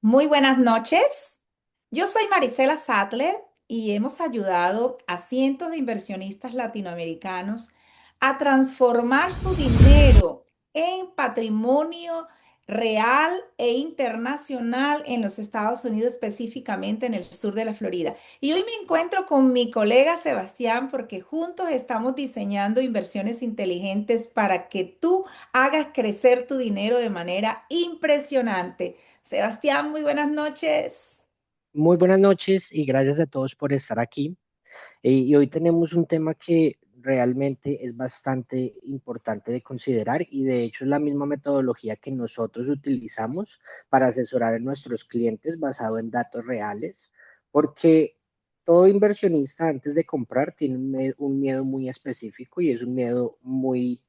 Muy buenas noches. Yo soy Marisela Sattler y hemos ayudado a cientos de inversionistas latinoamericanos a transformar su dinero en patrimonio real e internacional en los Estados Unidos, específicamente en el sur de la Florida. Y hoy me encuentro con mi colega Sebastián porque juntos estamos diseñando inversiones inteligentes para que tú hagas crecer tu dinero de manera impresionante. Sebastián, muy buenas noches. Muy buenas noches y gracias a todos por estar aquí. Y hoy tenemos un tema que realmente es bastante importante de considerar y de hecho es la misma metodología que nosotros utilizamos para asesorar a nuestros clientes basado en datos reales, porque todo inversionista antes de comprar tiene un miedo muy específico y es un miedo muy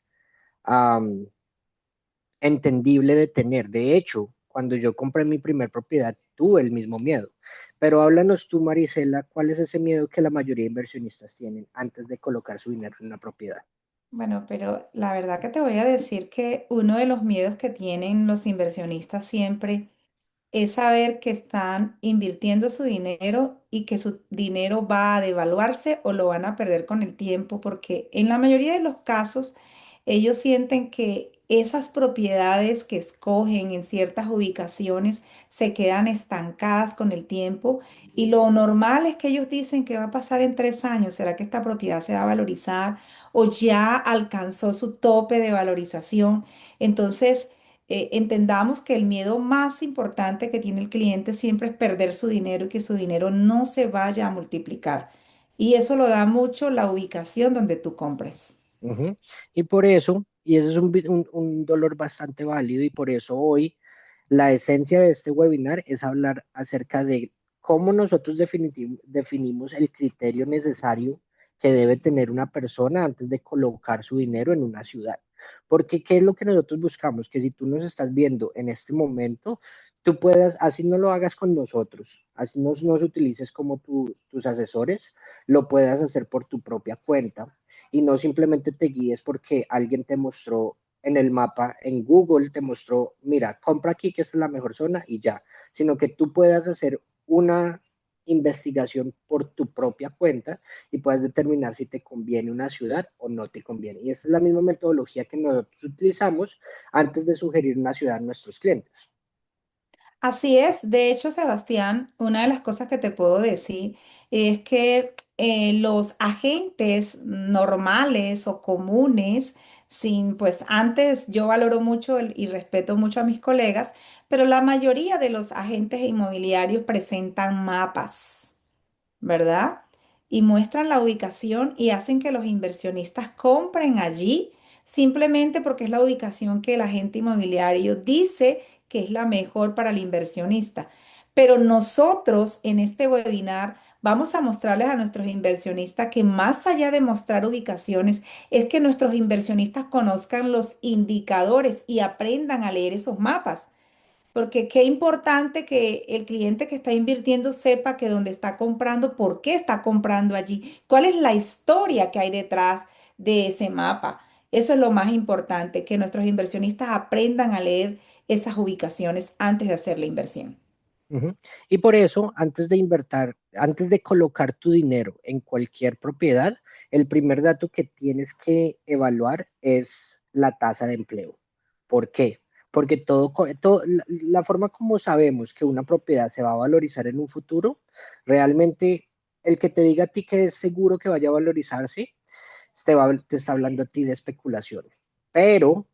am, entendible de tener. De hecho, cuando yo compré mi primer propiedad, tuve el mismo miedo. Pero háblanos tú, Marisela, ¿cuál es ese miedo que la mayoría de inversionistas tienen antes de colocar su dinero en una propiedad? Bueno, pero la verdad que te voy a decir que uno de los miedos que tienen los inversionistas siempre es saber que están invirtiendo su dinero y que su dinero va a devaluarse o lo van a perder con el tiempo, porque en la mayoría de los casos ellos sienten que esas propiedades que escogen en ciertas ubicaciones se quedan estancadas con el tiempo y lo normal es que ellos dicen que va a pasar en 3 años. ¿Será que esta propiedad se va a valorizar o ya alcanzó su tope de valorización? Entonces, entendamos que el miedo más importante que tiene el cliente siempre es perder su dinero y que su dinero no se vaya a multiplicar. Y eso lo da mucho la ubicación donde tú compres. Ujú. Y por eso, y ese es un dolor bastante válido, y por eso hoy la esencia de este webinar es hablar acerca de cómo nosotros definimos el criterio necesario que debe tener una persona antes de colocar su dinero en una ciudad. Porque ¿qué es lo que nosotros buscamos? Que si tú nos estás viendo en este momento, tú puedas, así no lo hagas con nosotros, así nos utilices como tus asesores, lo puedas hacer por tu propia cuenta y no simplemente te guíes porque alguien te mostró en el mapa, en Google te mostró, mira, compra aquí que esta es la mejor zona y ya, sino que tú puedas hacer una investigación por tu propia cuenta y puedas determinar si te conviene una ciudad o no te conviene. Y esta es la misma metodología que nosotros utilizamos antes de sugerir una ciudad a nuestros clientes. Así es. De hecho, Sebastián, una de las cosas que te puedo decir es que los agentes normales o comunes, sin, pues antes yo valoro mucho y respeto mucho a mis colegas, pero la mayoría de los agentes inmobiliarios presentan mapas, ¿verdad? Y muestran la ubicación y hacen que los inversionistas compren allí simplemente porque es la ubicación que el agente inmobiliario dice que es la mejor para el inversionista. Pero nosotros en este webinar vamos a mostrarles a nuestros inversionistas que más allá de mostrar ubicaciones, es que nuestros inversionistas conozcan los indicadores y aprendan a leer esos mapas. Porque qué importante que el cliente que está invirtiendo sepa que dónde está comprando, por qué está comprando allí, cuál es la historia que hay detrás de ese mapa. Eso es lo más importante, que nuestros inversionistas aprendan a leer esas ubicaciones antes de hacer la inversión. Ujú. Y por eso, antes de colocar tu dinero en cualquier propiedad, el primer dato que tienes que evaluar es la tasa de empleo. ¿Por qué? Porque la forma como sabemos que una propiedad se va a valorizar en un futuro, realmente el que te diga a ti que es seguro que vaya a valorizarse, te está hablando a ti de especulación. Pero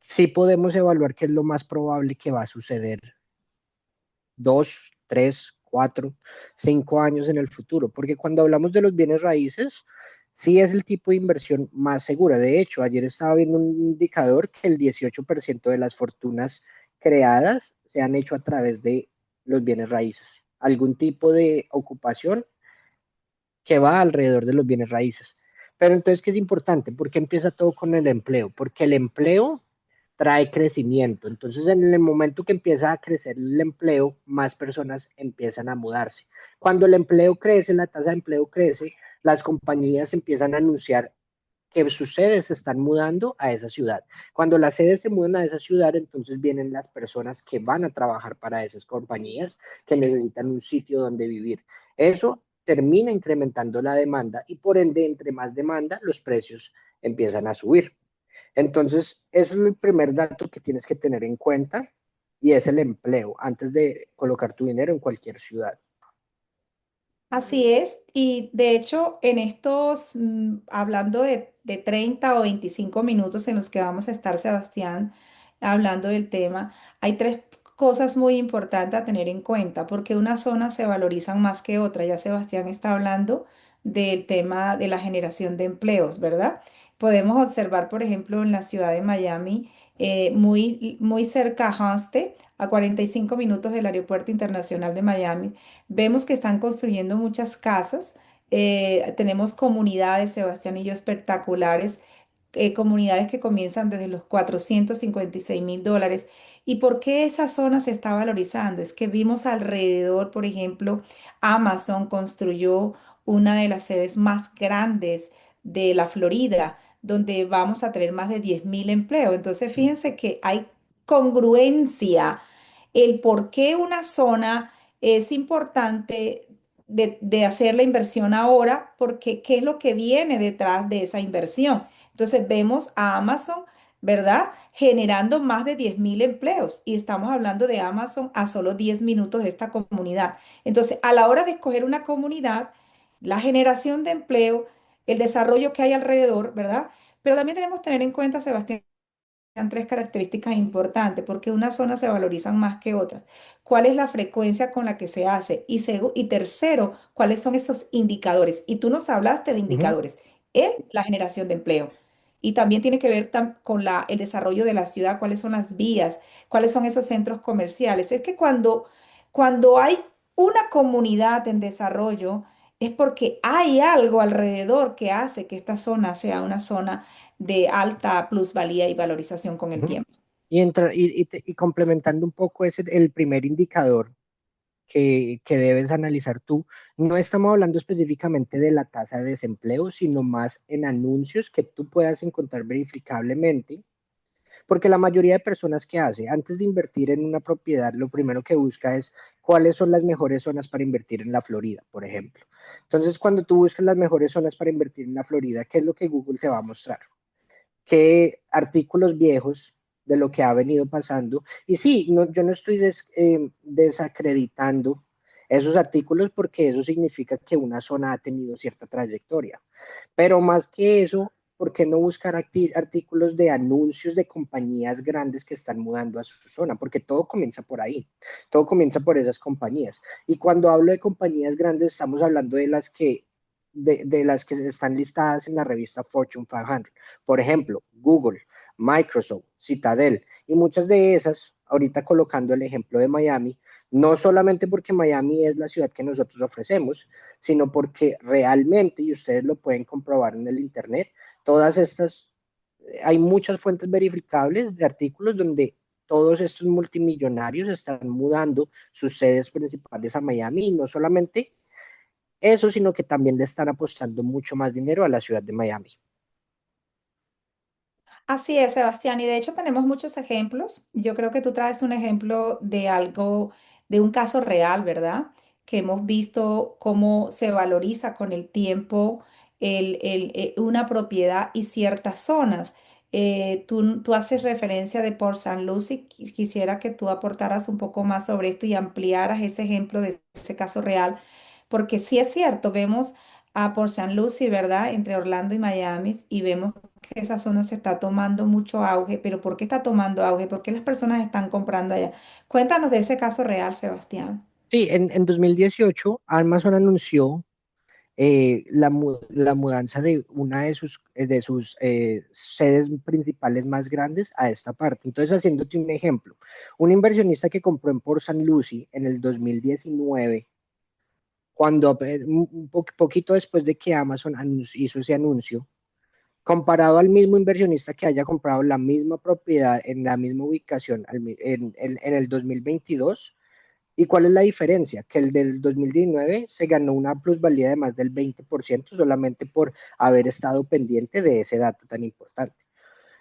sí podemos evaluar qué es lo más probable que va a suceder 2, 3, 4, 5 años en el futuro, porque cuando hablamos de los bienes raíces, sí es el tipo de inversión más segura. De hecho, ayer estaba viendo un indicador que el 18% de las fortunas creadas se han hecho a través de los bienes raíces, algún tipo de ocupación que va alrededor de los bienes raíces. Pero entonces, ¿qué es importante? ¿Por qué empieza todo con el empleo? Porque el empleo trae crecimiento. Entonces, en el momento que empieza a crecer el empleo, más personas empiezan a mudarse. Cuando el empleo crece, la tasa de empleo crece, las compañías empiezan a anunciar que sus sedes se están mudando a esa ciudad. Cuando las sedes se mudan a esa ciudad, entonces vienen las personas que van a trabajar para esas compañías que necesitan un sitio donde vivir. Eso termina incrementando la demanda y por ende, entre más demanda, los precios empiezan a subir. Entonces, ese es el primer dato que tienes que tener en cuenta y es el empleo antes de colocar tu dinero en cualquier ciudad. Así es, y de hecho en estos, hablando de 30 o 25 minutos en los que vamos a estar, Sebastián, hablando del tema, hay tres cosas muy importantes a tener en cuenta, porque unas zonas se valorizan más que otras. Ya Sebastián está hablando del tema de la generación de empleos, ¿verdad? Podemos observar, por ejemplo, en la ciudad de Miami, muy cerca a Homestead, a 45 minutos del Aeropuerto Internacional de Miami. Vemos que están construyendo muchas casas. Tenemos comunidades, Sebastián y yo, espectaculares, comunidades que comienzan desde los 456.000 dólares. ¿Y por qué esa zona se está valorizando? Es que vimos alrededor, por ejemplo, Amazon construyó una de las sedes más grandes de la Florida, donde vamos a tener más de 10.000 empleos. Entonces, fíjense que hay congruencia el por qué una zona es importante de hacer la inversión ahora, porque qué es lo que viene detrás de esa inversión. Entonces vemos a Amazon, ¿verdad? Generando más de 10.000 empleos y estamos hablando de Amazon a solo 10 minutos de esta comunidad. Entonces, a la hora de escoger una comunidad, la generación de empleo, el desarrollo que hay alrededor, ¿verdad? Pero también debemos tener en cuenta, Sebastián, dan tres características importantes, porque unas zonas se valorizan más que otras. ¿Cuál es la frecuencia con la que se hace? Y tercero, ¿cuáles son esos indicadores? Y tú nos hablaste de Ujú, indicadores. La generación de empleo. Y también tiene que ver con el desarrollo de la ciudad, cuáles son las vías, cuáles son esos centros comerciales. Es que cuando hay una comunidad en desarrollo, es porque hay algo alrededor que hace que esta zona sea una zona de alta plusvalía y valorización con el ujú. tiempo. Y complementando un poco ese, el primer indicador que debes analizar tú, no estamos hablando específicamente de la tasa de desempleo, sino más en anuncios que tú puedas encontrar verificablemente. Porque la mayoría de personas que hace, antes de invertir en una propiedad, lo primero que busca es cuáles son las mejores zonas para invertir en la Florida, por ejemplo. Entonces, cuando tú buscas las mejores zonas para invertir en la Florida, ¿qué es lo que Google te va a mostrar? ¿Qué artículos viejos de lo que ha venido pasando? Y sí, no, yo no estoy desacreditando esos artículos porque eso significa que una zona ha tenido cierta trayectoria. Pero más que eso, ¿por qué no buscar artículos de anuncios de compañías grandes que están mudando a su zona? Porque todo comienza por ahí, todo comienza por esas compañías. Y cuando hablo de compañías grandes, estamos hablando de las que están listadas en la revista Fortune 500. Por ejemplo, Google, Microsoft, Citadel y muchas de esas, ahorita colocando el ejemplo de Miami, no solamente porque Miami es la ciudad que nosotros ofrecemos, sino porque realmente, y ustedes lo pueden comprobar en el Internet, todas estas, hay muchas fuentes verificables de artículos donde todos estos multimillonarios están mudando sus sedes principales a Miami y no solamente eso, sino que también le están apostando mucho más dinero a la ciudad de Miami. Así es, Sebastián, y de hecho tenemos muchos ejemplos. Yo creo que tú traes un ejemplo de algo, de un caso real, ¿verdad? Que hemos visto cómo se valoriza con el tiempo una propiedad y ciertas zonas. Tú haces referencia de Port St. Lucie. Quisiera que tú aportaras un poco más sobre esto y ampliaras ese ejemplo de ese caso real, porque sí es cierto, vemos a Port St. Lucie, ¿verdad? Entre Orlando y Miami, y vemos que esa zona se está tomando mucho auge, pero ¿por qué está tomando auge? ¿Por qué las personas están comprando allá? Cuéntanos de ese caso real, Sebastián. Sí, en 2018 Amazon anunció la mudanza de una de sus sedes principales más grandes a esta parte. Entonces, haciéndote un ejemplo, un inversionista que compró en Port St. Lucie en el 2019, cuando poquito después de que Amazon hizo ese anuncio, comparado al mismo inversionista que haya comprado la misma propiedad en la misma ubicación en el 2022, ¿Y cuál es la diferencia? Que el del 2019 se ganó una plusvalía de más del 20% solamente por haber estado pendiente de ese dato tan importante.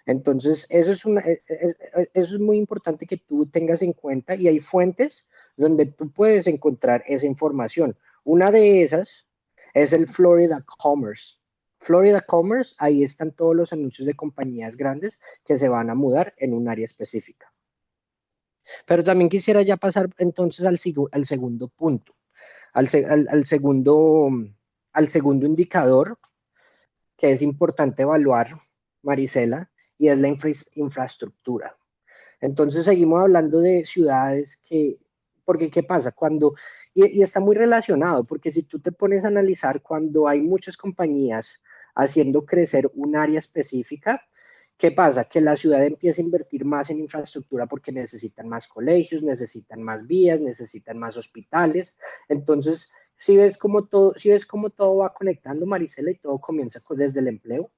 Entonces, eso es muy importante que tú tengas en cuenta y hay fuentes donde tú puedes encontrar esa información. Una de esas es el Florida Commerce. Florida Commerce, ahí están todos los anuncios de compañías grandes que se van a mudar en un área específica. Pero también quisiera ya pasar entonces al segundo punto, al, se- al- al segundo, al segundo indicador que es importante evaluar, Marisela, y es la infraestructura. Entonces seguimos hablando de ciudades porque ¿qué pasa? Y está muy relacionado, porque si tú te pones a analizar, cuando hay muchas compañías haciendo crecer un área específica, ¿qué pasa? Que la ciudad empieza a invertir más en infraestructura porque necesitan más colegios, necesitan más vías, necesitan más hospitales. Entonces, si ves cómo todo va conectando, Marisela, y todo comienza desde el empleo.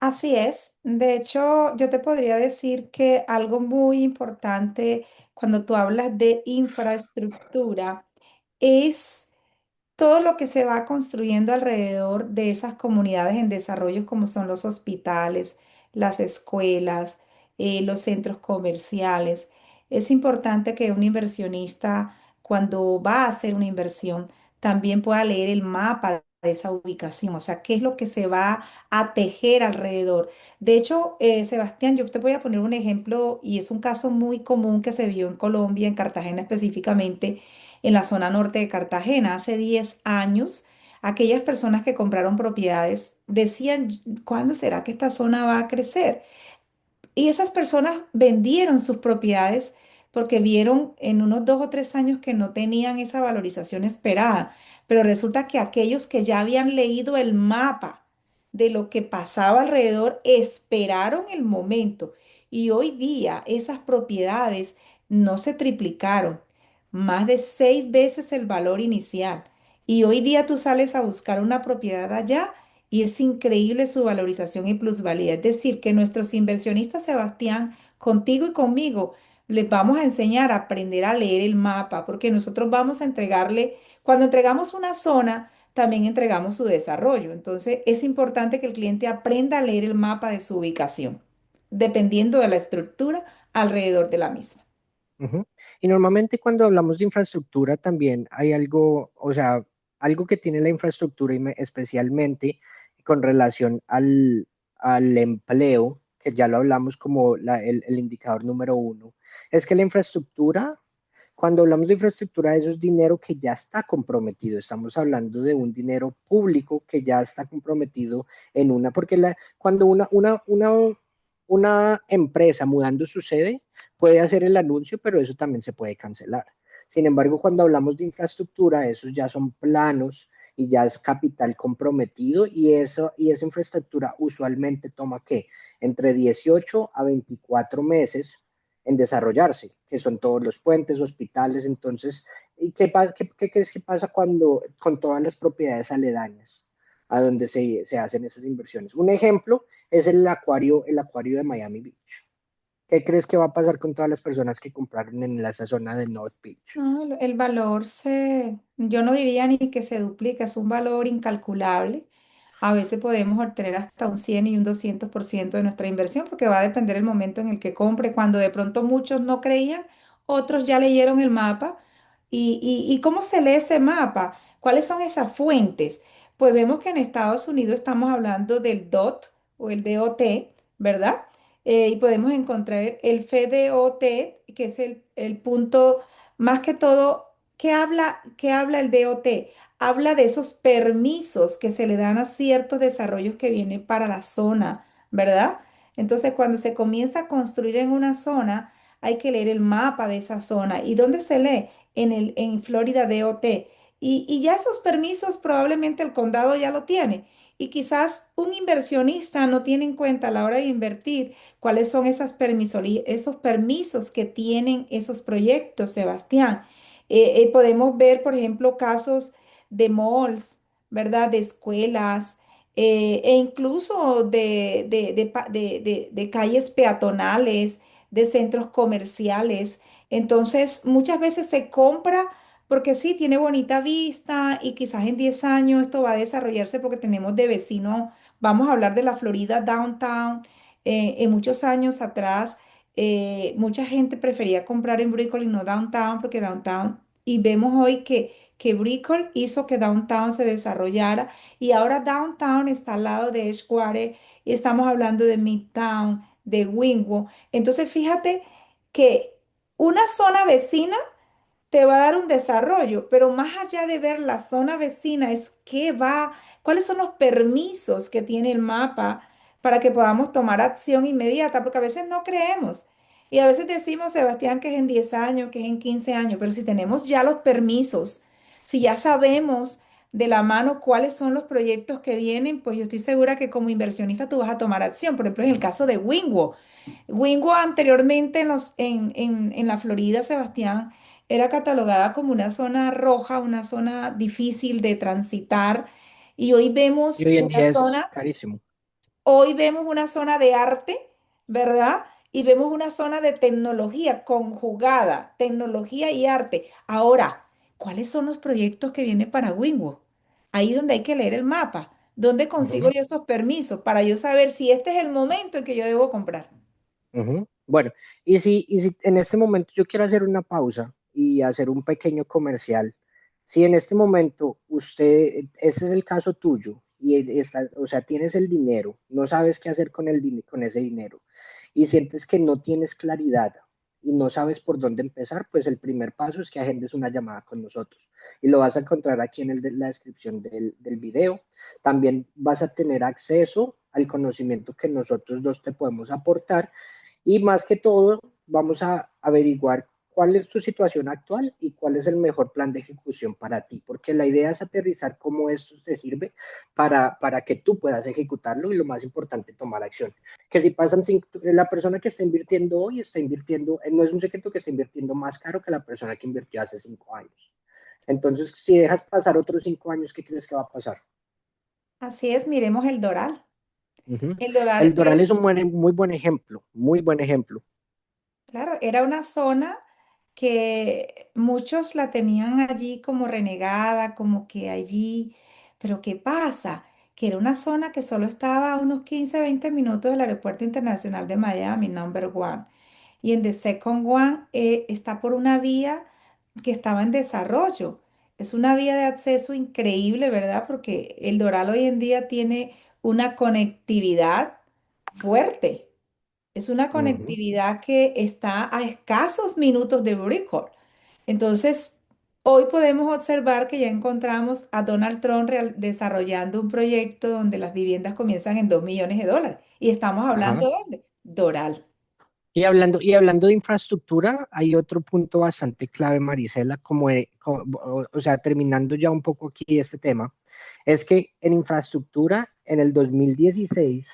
Así es. De hecho, yo te podría decir que algo muy importante cuando tú hablas de infraestructura es todo lo que se va construyendo alrededor de esas comunidades en desarrollo, como son los hospitales, las escuelas, los centros comerciales. Es importante que un inversionista, cuando va a hacer una inversión, también pueda leer el mapa de esa ubicación, o sea, qué es lo que se va a tejer alrededor. De hecho, Sebastián, yo te voy a poner un ejemplo y es un caso muy común que se vio en Colombia, en Cartagena específicamente en la zona norte de Cartagena. Hace 10 años, aquellas personas que compraron propiedades decían, ¿cuándo será que esta zona va a crecer? Y esas personas vendieron sus propiedades porque vieron en unos 2 o 3 años que no tenían esa valorización esperada. Pero resulta que aquellos que ya habían leído el mapa de lo que pasaba alrededor esperaron el momento. Y hoy día esas propiedades no se triplicaron, más de 6 veces el valor inicial. Y hoy día tú sales a buscar una propiedad allá y es increíble su valorización y plusvalía. Es decir, que nuestros inversionistas, Sebastián, contigo y conmigo, les vamos a enseñar a aprender a leer el mapa, porque nosotros vamos a entregarle, cuando entregamos una zona, también entregamos su desarrollo. Entonces, es importante que el cliente aprenda a leer el mapa de su ubicación, dependiendo de la estructura alrededor de la misma. Ujú. Y normalmente cuando hablamos de infraestructura también hay algo, o sea, algo que tiene la infraestructura especialmente con relación al empleo, que ya lo hablamos como el indicador número uno, es que la infraestructura, cuando hablamos de infraestructura, eso es dinero que ya está comprometido. Estamos hablando de un dinero público que ya está comprometido en porque cuando una empresa mudando su sede, puede hacer el anuncio, pero eso también se puede cancelar. Sin embargo, cuando hablamos de infraestructura, esos ya son planos y ya es capital comprometido y esa infraestructura usualmente toma ¿qué? Entre 18 a 24 meses en desarrollarse, que son todos los puentes, hospitales, entonces, ¿y qué crees que pasa con todas las propiedades aledañas a donde se hacen esas inversiones? Un ejemplo es el acuario de Miami Beach. ¿Qué crees que va a pasar con todas las personas que compraron en esa zona de North Beach? No, el valor yo no diría ni que se duplica, es un valor incalculable. A veces podemos obtener hasta un 100 y un 200% de nuestra inversión porque va a depender el momento en el que compre. Cuando de pronto muchos no creían, otros ya leyeron el mapa. ¿Y cómo se lee ese mapa? ¿Cuáles son esas fuentes? Pues vemos que en Estados Unidos estamos hablando del DOT o el DOT, ¿verdad? Y podemos encontrar el FDOT, que es el punto más que todo, qué habla el DOT? Habla de esos permisos que se le dan a ciertos desarrollos que vienen para la zona, ¿verdad? Entonces, cuando se comienza a construir en una zona, hay que leer el mapa de esa zona. ¿Y dónde se lee? En Florida DOT. Y ya esos permisos probablemente el condado ya lo tiene. Y quizás un inversionista no tiene en cuenta a la hora de invertir cuáles son esos permisos que tienen esos proyectos, Sebastián. Podemos ver, por ejemplo, casos de malls, ¿verdad? De escuelas e incluso de calles peatonales, de centros comerciales. Entonces, muchas veces se compra porque sí, tiene bonita vista y quizás en 10 años esto va a desarrollarse porque tenemos de vecino, vamos a hablar de la Florida Downtown. En muchos años atrás, mucha gente prefería comprar en Brickell y no Downtown porque Downtown, y vemos hoy que Brickell hizo que Downtown se desarrollara y ahora Downtown está al lado de Edgewater y estamos hablando de Midtown, de Wingwood. Entonces, fíjate que una zona vecina te va a dar un desarrollo, pero más allá de ver la zona vecina es qué va, cuáles son los permisos que tiene el mapa para que podamos tomar acción inmediata, porque a veces no creemos. Y a veces decimos, Sebastián, que es en 10 años, que es en 15 años, pero si tenemos ya los permisos, si ya sabemos de la mano cuáles son los proyectos que vienen, pues yo estoy segura que como inversionista tú vas a tomar acción. Por ejemplo, en el caso de Wingwo. Wingwo anteriormente en la Florida, Sebastián, era catalogada como una zona roja, una zona difícil de transitar. Y Y vemos hoy en una día es zona, carísimo. hoy vemos una zona de arte, ¿verdad? Y vemos una zona de tecnología conjugada, tecnología y arte. Ahora, ¿cuáles son los proyectos que vienen para Wingwood? Ahí es donde hay que leer el mapa. ¿Dónde consigo Ujú, yo esos permisos para yo saber si este es el momento en que yo debo comprar? ujú. Bueno, y si en este momento yo quiero hacer una pausa y hacer un pequeño comercial, si en este momento usted, ese es el caso tuyo, y está, o sea, tienes el dinero, no sabes qué hacer con con ese dinero, y sientes que no tienes claridad y no sabes por dónde empezar, pues el primer paso es que agendes una llamada con nosotros. Y lo vas a encontrar aquí en la descripción del video. También vas a tener acceso al conocimiento que nosotros dos te podemos aportar y más que todo vamos a averiguar cuál es tu situación actual y cuál es el mejor plan de ejecución para ti, porque la idea es aterrizar cómo esto te sirve para que tú puedas ejecutarlo y lo más importante, tomar acción. Que si pasan, la persona que está invirtiendo hoy está invirtiendo, no es un secreto que está invirtiendo más caro que la persona que invirtió hace 5 años. Entonces, si dejas pasar otros 5 años, ¿qué crees que va a pasar? Así es, miremos el Doral. Ujú. El El Doral Doral es un muy buen ejemplo, muy buen ejemplo. claro, era una zona que muchos la tenían allí como renegada, como que allí, pero ¿qué pasa? Que era una zona que solo estaba a unos 15, 20 minutos del Aeropuerto Internacional de Miami, Number One. Y en The Second One está por una vía que estaba en desarrollo. Es una vía de acceso increíble, ¿verdad? Porque el Doral hoy en día tiene una conectividad fuerte. Es una Ujú. conectividad que está a escasos minutos de Brickell. Entonces, hoy podemos observar que ya encontramos a Donald Trump desarrollando un proyecto donde las viviendas comienzan en $2 millones. Y estamos hablando Ajá. ¿de dónde? Doral. Y hablando de infraestructura, hay otro punto bastante clave, Marisela, o sea, terminando ya un poco aquí este tema, es que en infraestructura, en el 2016,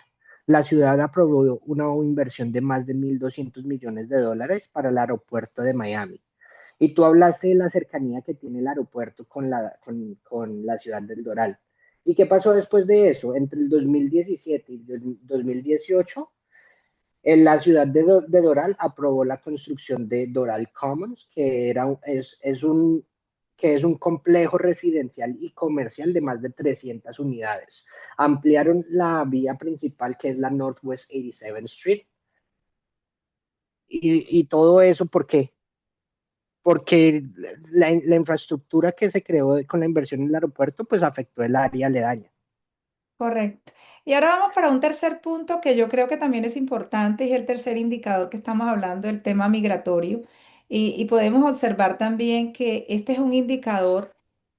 la ciudad aprobó una inversión de más de 1.200 millones de dólares para el aeropuerto de Miami. Y tú hablaste de la cercanía que tiene el aeropuerto con la ciudad del Doral. ¿Y qué pasó después de eso? Entre el 2017 y el 2018, en la ciudad de Doral aprobó la construcción de Doral Commons, que es un complejo residencial y comercial de más de 300 unidades. Ampliaron la vía principal, que es la Northwest 87th Street, y todo eso, ¿por qué? Porque la infraestructura que se creó con la inversión en el aeropuerto, pues afectó el área aledaña. Correcto. Y ahora vamos para un tercer punto que yo creo que también es importante, es el tercer indicador que estamos hablando, el tema migratorio. Y podemos observar también que este es un indicador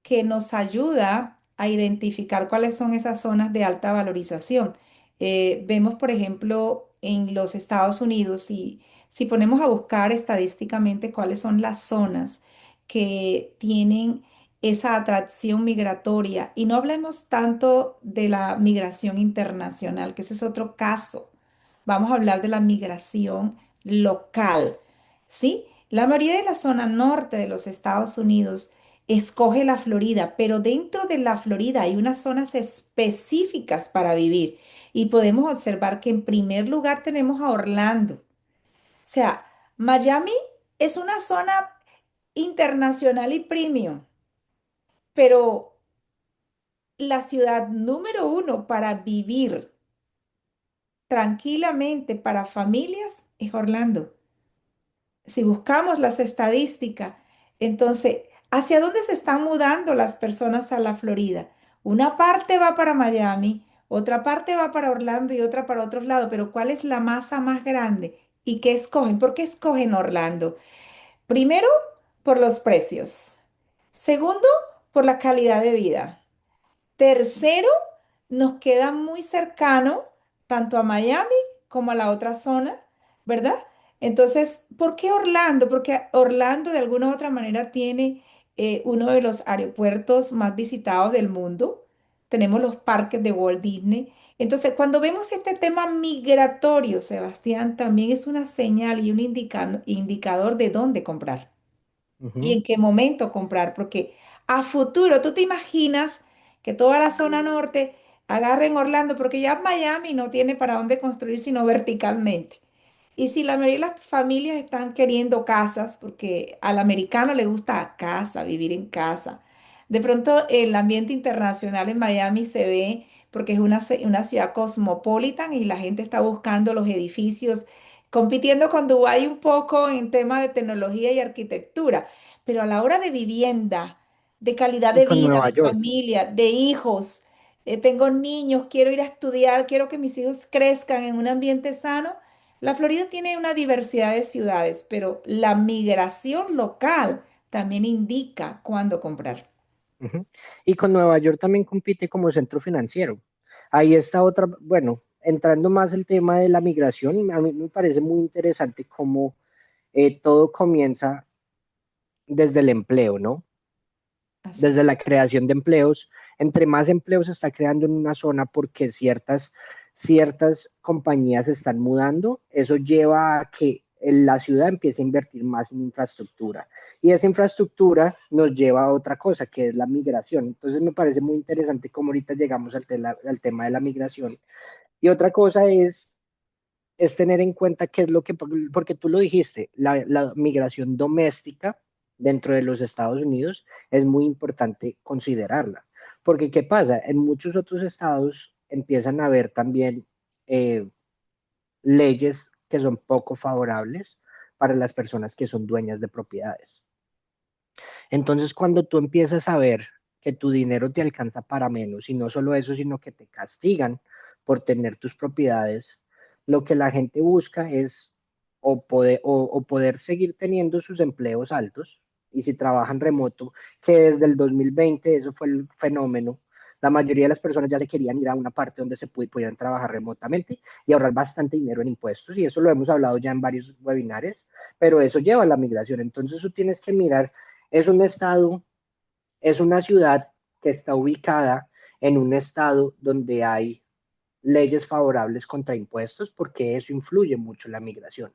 que nos ayuda a identificar cuáles son esas zonas de alta valorización. Vemos, por ejemplo, en los Estados Unidos, si ponemos a buscar estadísticamente cuáles son las zonas que tienen esa atracción migratoria. Y no hablemos tanto de la migración internacional, que ese es otro caso. Vamos a hablar de la migración local, ¿sí? La mayoría de la zona norte de los Estados Unidos escoge la Florida, pero dentro de la Florida hay unas zonas específicas para vivir. Y podemos observar que en primer lugar tenemos a Orlando. O sea, Miami. Es una zona internacional y premium, pero la ciudad número uno para vivir tranquilamente para familias es Orlando. Si buscamos las estadísticas, entonces, ¿hacia dónde se están mudando las personas a la Florida? Una parte va para Miami, otra parte va para Orlando y otra para otros lados, pero ¿cuál es la masa más grande? ¿Y qué escogen? ¿Por qué escogen Orlando? Primero, por los precios. Segundo, por la calidad de vida. Tercero, nos queda muy cercano tanto a Miami como a la otra zona, ¿verdad? Entonces, ¿por qué Orlando? Porque Orlando de alguna u otra manera tiene uno de los aeropuertos más visitados del mundo. Tenemos los parques de Walt Disney. Entonces, cuando vemos este tema migratorio, Sebastián, también es una señal y un indicador de dónde comprar y Ujú. en qué momento comprar, porque a futuro tú te imaginas que toda la zona norte agarren Orlando, porque ya Miami no tiene para dónde construir sino verticalmente. Y si la mayoría de las familias están queriendo casas, porque al americano le gusta casa, vivir en casa, de pronto el ambiente internacional en Miami se ve porque es una ciudad cosmopolitan y la gente está buscando los edificios, compitiendo con Dubái un poco en tema de tecnología y arquitectura, pero a la hora de vivienda, de calidad Y de con vida, Nueva de York. familia, de hijos, tengo niños, quiero ir a estudiar, quiero que mis hijos crezcan en un ambiente sano. La Florida tiene una diversidad de ciudades, pero la migración local también indica cuándo comprar. Ujú. Y con Nueva York también compite como centro financiero. Ahí está otra, bueno, entrando más el tema de la migración, a mí me parece muy interesante cómo todo comienza desde el empleo, ¿no? Así Desde es. la creación de empleos. Entre más empleos se está creando en una zona porque ciertas compañías se están mudando, eso lleva a que la ciudad empiece a invertir más en infraestructura. Y esa infraestructura nos lleva a otra cosa, que es la migración. Entonces me parece muy interesante cómo ahorita llegamos al tema de la migración. Y otra cosa es tener en cuenta qué es lo que, porque tú lo dijiste, la migración doméstica dentro de los Estados Unidos es muy importante considerarla. Porque ¿qué pasa? En muchos otros estados empiezan a haber también eh, leyes que son poco favorables para las personas que son dueñas de propiedades. Entonces, cuando tú empiezas a ver que tu dinero te alcanza para menos, y no solo eso, sino que te castigan por tener tus propiedades, lo que la gente busca es o poder seguir teniendo sus empleos altos, y si trabajan remoto, que desde el 2020 eso fue el fenómeno. La mayoría de las personas ya se querían ir a una parte donde se pudieran trabajar remotamente y ahorrar bastante dinero en impuestos, y eso lo hemos hablado ya en varios webinares, pero eso lleva a la migración. Entonces tú tienes que mirar, es un estado, es una ciudad que está ubicada en un estado donde hay leyes favorables contra impuestos, porque eso influye mucho en la migración.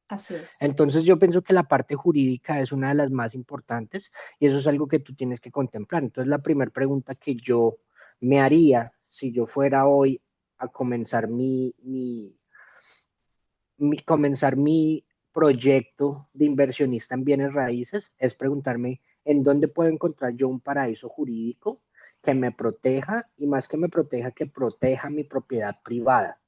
Así es. Entonces yo pienso que la parte jurídica es una de las más importantes y eso es algo que tú tienes que contemplar. Entonces la primera pregunta que yo me haría si yo fuera hoy a comenzar comenzar mi proyecto de inversionista en bienes raíces es preguntarme en dónde puedo encontrar yo un paraíso jurídico que me proteja, y más que me proteja, que proteja mi propiedad privada.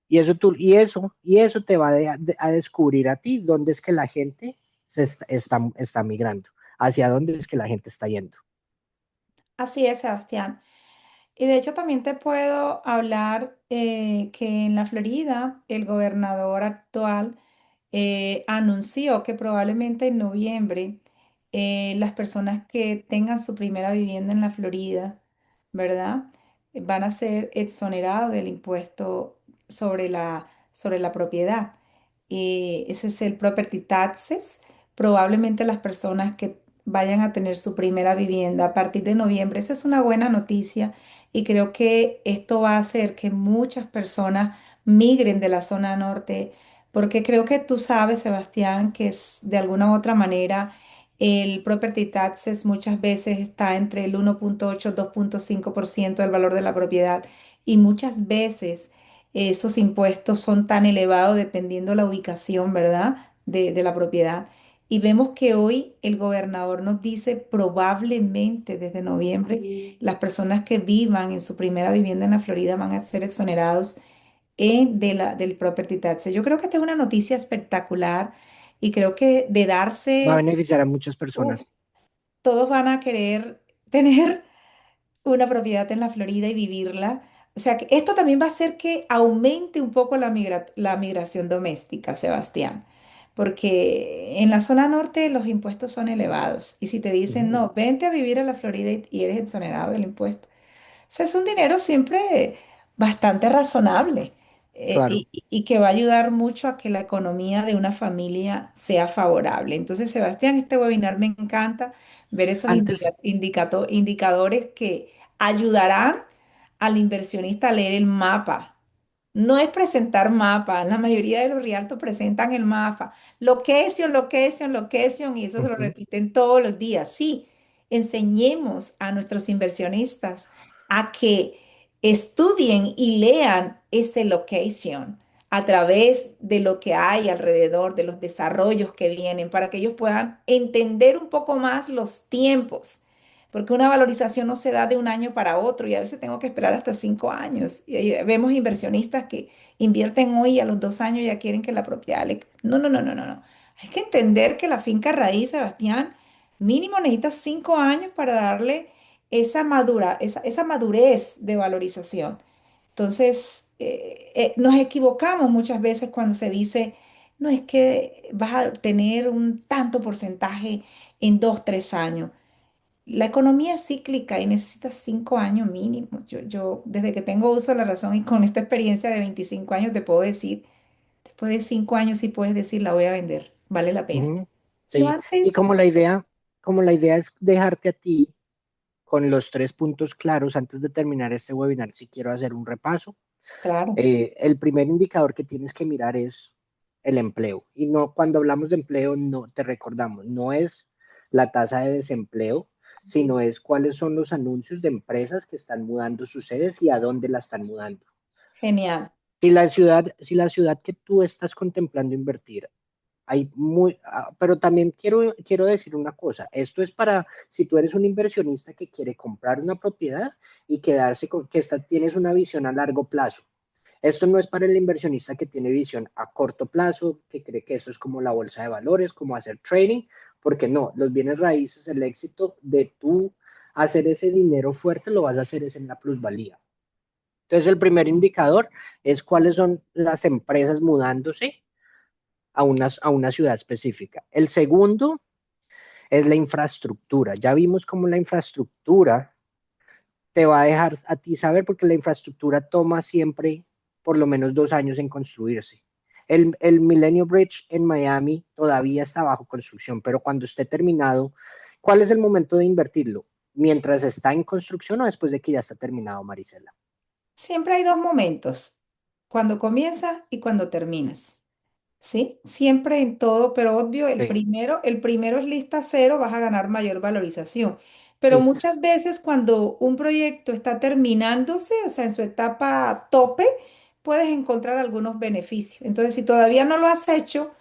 Y eso te va a descubrir a ti dónde es que la gente está migrando, hacia dónde es que la gente está yendo. Así es, Sebastián. Y de hecho también te puedo hablar que en la Florida el gobernador actual anunció que probablemente en noviembre las personas que tengan su primera vivienda en la Florida, ¿verdad? Van a ser exonerados del impuesto sobre la propiedad. Ese es el property taxes. Probablemente las personas que vayan a tener su primera vivienda a partir de noviembre, esa es una buena noticia y creo que esto va a hacer que muchas personas migren de la zona norte porque creo que tú sabes, Sebastián, que es de alguna u otra manera el property taxes muchas veces está entre el 1,8 y 2,5% del valor de la propiedad y muchas veces esos impuestos son tan elevados dependiendo la ubicación, ¿verdad? De la propiedad. Y vemos que hoy el gobernador nos dice probablemente desde noviembre las personas que vivan en su primera vivienda en la Florida van a ser exonerados del property tax. Yo creo que esta es una noticia espectacular y creo que de Va a darse, beneficiar a muchas uf, personas. todos van a querer tener una propiedad en la Florida y vivirla. O sea, que esto también va a hacer que aumente un poco la migración doméstica, Sebastián, porque en la zona norte los impuestos son elevados y si te dicen, Ujú, no, vente a vivir a la Florida y eres exonerado del impuesto, sea, es un dinero siempre bastante razonable claro. y que va a ayudar mucho a que la economía de una familia sea favorable. Entonces, Sebastián, este webinar me encanta ver esos Antes, indicadores que ayudarán al inversionista a leer el mapa. No es presentar mapa, la mayoría de los realtors presentan el mapa. Location, location, location, y eso se lo ujú, repiten todos los días. Sí, enseñemos a nuestros inversionistas a que estudien y lean ese location a través de lo que hay alrededor, de los desarrollos que vienen, para que ellos puedan entender un poco más los tiempos, porque una valorización no se da de un año para otro y a veces tengo que esperar hasta 5 años. Y ahí vemos inversionistas que invierten hoy y a los 2 años ya quieren que la propiedad le... No, no, no, no, no, no. Hay que entender que la finca raíz, Sebastián, mínimo necesita 5 años para darle esa madurez de valorización. Entonces, nos equivocamos muchas veces cuando se dice, no es que vas a tener un tanto porcentaje en 2, 3 años. La economía es cíclica y necesita 5 años mínimo. Yo, desde que tengo uso de la razón y con esta experiencia de 25 años, te puedo decir, después de 5 años sí puedes decir, la voy a vender, vale la pena. ujú, Pero sí, y antes, como la idea es dejarte a ti con los tres puntos claros antes de terminar este webinar, si quiero hacer un repaso. claro, El primer indicador que tienes que mirar es el empleo. Y no, cuando hablamos de empleo, no te recordamos, no es la tasa de desempleo, sino es cuáles son los anuncios de empresas que están mudando sus sedes y a dónde la están mudando. genial. Si la ciudad que tú estás contemplando invertir, pero también quiero decir una cosa, esto es para si tú eres un inversionista que quiere comprar una propiedad y quedarse con que tienes una visión a largo plazo. Esto no es para el inversionista que tiene visión a corto plazo, que cree que eso es como la bolsa de valores, como hacer trading, porque no, los bienes raíces, el éxito de tú hacer ese dinero fuerte lo vas a hacer es en la plusvalía. Entonces, el primer indicador es cuáles son las empresas mudándose a una ciudad específica. El segundo es la infraestructura. Ya vimos cómo la infraestructura te va a dejar a ti saber porque la infraestructura toma siempre por lo menos 2 años en construirse. El Millennium Bridge en Miami todavía está bajo construcción, pero cuando esté terminado, ¿cuál es el momento de invertirlo? ¿Mientras está en construcción o después de que ya está terminado, Marisela? Siempre hay dos momentos, cuando comienzas y cuando terminas. ¿Sí? Siempre en todo, pero obvio, Sí, el primero es lista cero, vas a ganar mayor valorización. Pero sí. muchas veces cuando un proyecto está terminándose, o sea, en su etapa tope, puedes encontrar algunos beneficios. Entonces, si todavía no lo has hecho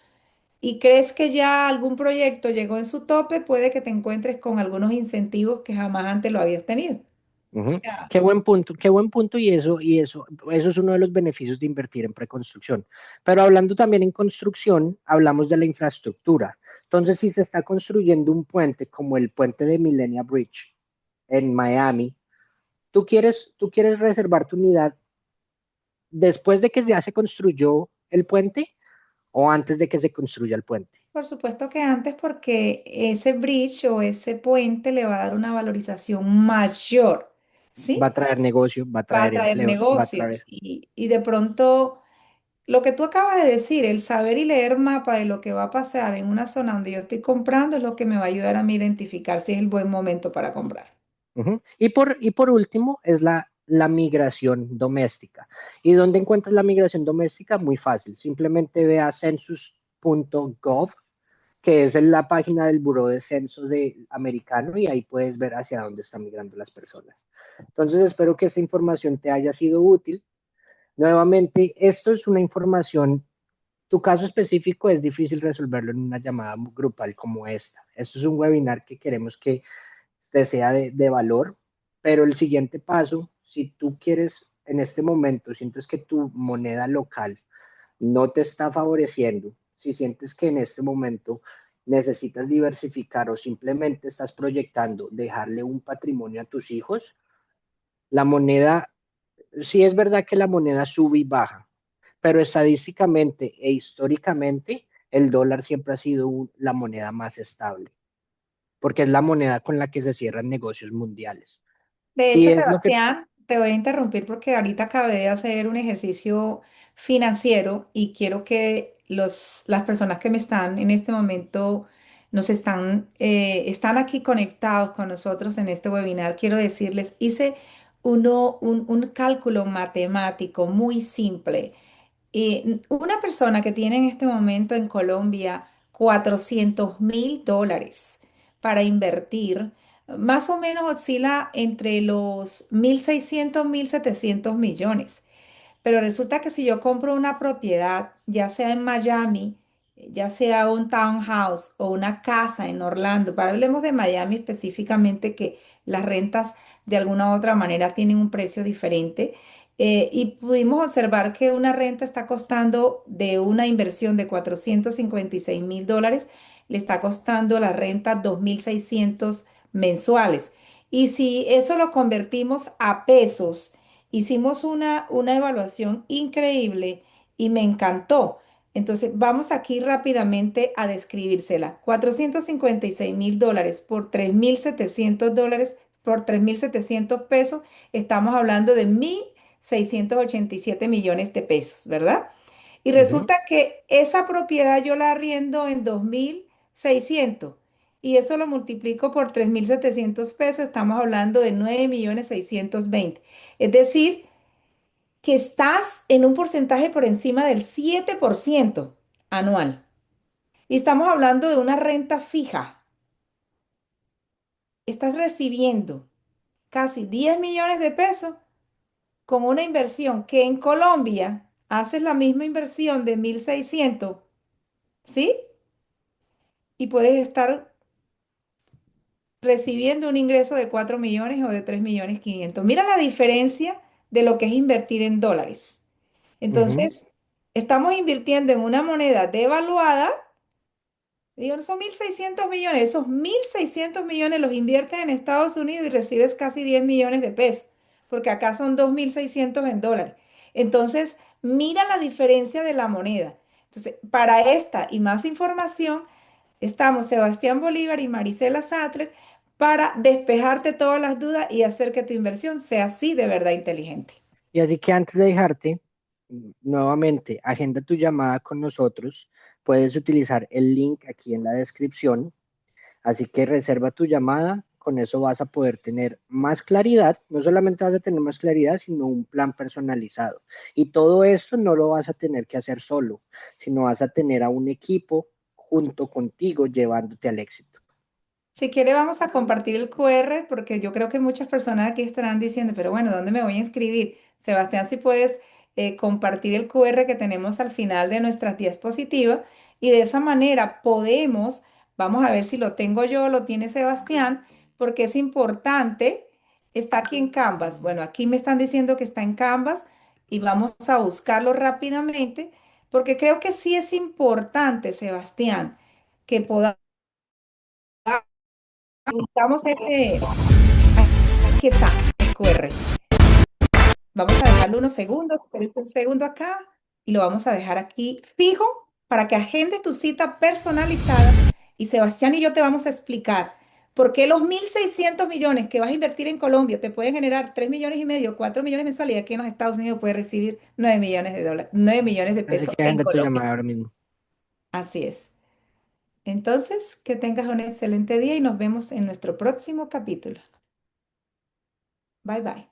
y crees que ya algún proyecto llegó en su tope, puede que te encuentres con algunos incentivos que jamás antes lo habías tenido. O Ujú. sea, Qué buen punto y eso es uno de los beneficios de invertir en preconstrucción. Pero hablando también en construcción, hablamos de la infraestructura. Entonces, si se está construyendo un puente como el puente de Millennium Bridge en Miami, ¿tú quieres reservar tu unidad después de que ya se construyó el puente o antes de que se construya el puente? por supuesto que antes, porque ese bridge o ese puente le va a dar una valorización mayor. Va ¿Sí? a traer negocio, va a Va a traer traer empleos, va a traer... negocios y de pronto lo que tú acabas de decir, el saber y leer mapa de lo que va a pasar en una zona donde yo estoy comprando es lo que me va a ayudar a mí a identificar si es el buen momento para comprar. Ujú. Y por último es la migración doméstica. ¿Y dónde encuentras la migración doméstica? Muy fácil. Simplemente ve a census.gov, que es en la página del Buró de Censos americano, y ahí puedes ver hacia dónde están migrando las personas. Entonces, espero que esta información te haya sido útil. Nuevamente, esto es una información, tu caso específico es difícil resolverlo en una llamada grupal como esta. Esto es un webinar que queremos que te sea de valor, pero el siguiente paso, si tú quieres en este momento, sientes que tu moneda local no te está favoreciendo, si sientes que en este momento necesitas diversificar o simplemente estás proyectando dejarle un patrimonio a tus hijos, la moneda, sí es verdad que la moneda sube y baja, pero estadísticamente e históricamente el dólar siempre ha sido la moneda más estable, porque es la moneda con la que se cierran negocios mundiales. De Sí hecho, es lo que, Sebastián, te voy a interrumpir porque ahorita acabé de hacer un ejercicio financiero y quiero que las personas que me están en este momento, están aquí conectados con nosotros en este webinar. Quiero decirles, hice un cálculo matemático muy simple. Una persona que tiene en este momento en Colombia $400.000 para invertir, más o menos oscila entre los 1.600 1.700 millones. Pero resulta que si yo compro una propiedad, ya sea en Miami, ya sea un townhouse o una casa en Orlando, para hablemos de Miami específicamente, que las rentas de alguna u otra manera tienen un precio diferente, y pudimos observar que una renta está costando de una inversión de $456.000, le está costando la renta 2.600 mensuales. Y si eso lo convertimos a pesos, hicimos una evaluación increíble y me encantó. Entonces, vamos aquí rápidamente a describírsela. $456.000 por $3.700, por 3.700 pesos, estamos hablando de 1.687 millones de pesos, ¿verdad? Y ujú, resulta que esa propiedad yo la arriendo en 2.600 y eso lo multiplico por 3.700 pesos, estamos hablando de 9.620.000. Es decir, que estás en un porcentaje por encima del 7% anual. Y estamos hablando de una renta fija. Estás recibiendo casi 10 millones de pesos con una inversión que en Colombia haces la misma inversión de 1.600, ¿sí? Y puedes estar recibiendo un ingreso de 4 millones o de 3.500.000. Mira la diferencia de lo que es invertir en dólares. ujú. Entonces, estamos invirtiendo en una moneda devaluada. Digo, no son 1.600 millones, esos 1.600 millones los inviertes en Estados Unidos y recibes casi 10 millones de pesos, porque acá son 2.600 en dólares. Entonces, mira la diferencia de la moneda. Entonces, para esta y más información, estamos Sebastián Bolívar y Marisela Sattler para despejarte todas las dudas y hacer que tu inversión sea así de verdad inteligente. Y así que antes de dejarte, nuevamente, agenda tu llamada con nosotros. Puedes utilizar el link aquí en la descripción. Así que reserva tu llamada. Con eso vas a poder tener más claridad. No solamente vas a tener más claridad, sino un plan personalizado. Y todo esto no lo vas a tener que hacer solo, sino vas a tener a un equipo junto contigo llevándote al éxito. Si quiere, vamos a compartir el QR porque yo creo que muchas personas aquí estarán diciendo, pero bueno, ¿dónde me voy a inscribir? Sebastián, si puedes compartir el QR que tenemos al final de nuestras diapositivas y de esa manera podemos, vamos a ver si lo tengo yo o lo tiene Sebastián, porque es importante, está aquí en Canvas. Bueno, aquí me están diciendo que está en Canvas y vamos a buscarlo rápidamente porque creo que sí es importante, Sebastián, que podamos. Buscamos aquí está, el QR. Vamos a dejarlo unos segundos, espérate un segundo acá y lo vamos a dejar aquí fijo para que agendes tu cita personalizada y Sebastián y yo te vamos a explicar por qué los 1.600 millones que vas a invertir en Colombia te pueden generar 3,5 millones, 4 millones mensuales y aquí en los Estados Unidos puedes recibir 9 millones de dólares, 9 millones de Así pesos que en agenda tu Colombia. llamada ahora mismo. Así es. Entonces, que tengas un excelente día y nos vemos en nuestro próximo capítulo. Bye bye.